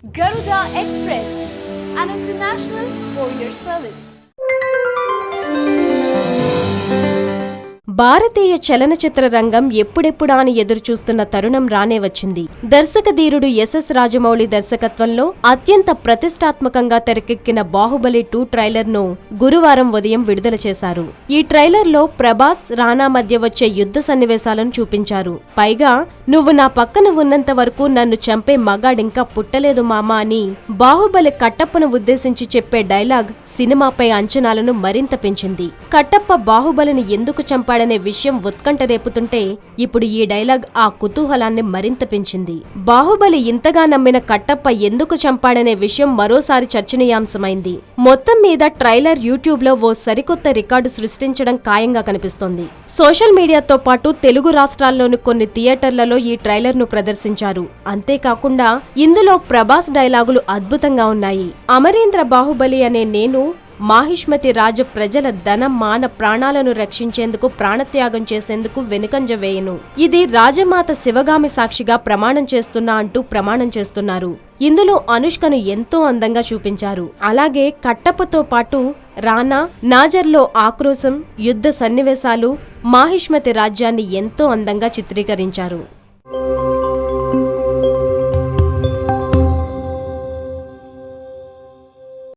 Garuda Express, an international courier service. భారతీయ చలనచిత్ర రంగం ఎప్పుడెప్పుడా అని ఎదురుచూస్తున్న తరుణం రానే వచ్చింది. దర్శకధీరుడు ఎస్ఎస్ రాజమౌళి దర్శకత్వంలో అత్యంత ప్రతిష్టాత్మకంగా తెరకెక్కిన బాహుబలి 2 ట్రైలర్ ను గురువారం ఉదయం విడుదల చేశారు. ఈ ట్రైలర్ లో ప్రభాస్, రానా మధ్య వచ్చే యుద్ధ సన్నివేశాలను చూపించారు. పైగా నువ్వు నా పక్కన ఉన్నంత వరకు నన్ను చంపే మగాడింకా పుట్టలేదు మామా అని బాహుబలి కట్టప్పను ఉద్దేశించి చెప్పే డైలాగ్ సినిమాపై అంచనాలను మరింత పెంచింది. కట్టప్ప బాహుబలిని ఎందుకు చంపాడనే విషయం ఉత్కంఠ రేపుతుంటే ఇప్పుడు ఈ డైలాగ్ ఆ కుతూహలాన్ని మరింత పెంచింది. బాహుబలి ఇంతగా నమ్మిన కట్టప్ప ఎందుకు చంపాడనే విషయం మరోసారి చర్చనీయాంశమైంది. మొత్తం మీద ట్రైలర్ యూట్యూబ్ లో ఓ సరికొత్త రికార్డు సృష్టించడం ఖాయంగా కనిపిస్తోంది. సోషల్ మీడియాతో పాటు తెలుగు రాష్ట్రాల్లోని కొన్ని థియేటర్లలో ఈ ట్రైలర్ ను ప్రదర్శించారు. అంతేకాకుండా ఇందులో ప్రభాస్ డైలాగులు అద్భుతంగా ఉన్నాయి. అమరేంద్ర బాహుబలి అనే నేను మాహిష్మతి రాజ ప్రజల ధన మాన ప్రాణాలను రక్షించేందుకు ప్రాణత్యాగం చేసేందుకు వెనుకంజ వేయను. ఇది రాజమాత శివగామి సాక్షిగా ప్రమాణం చేస్తున్నా అంటూ ప్రమాణం చేస్తున్నారు. ఇందులో అనుష్కను ఎంతో అందంగా చూపించారు. అలాగే కట్టప్పతో పాటు రానా, నాజర్లో ఆక్రోశం, యుద్ధ సన్నివేశాలు, మాహిష్మతి రాజ్యాన్ని ఎంతో అందంగా చిత్రీకరించారు.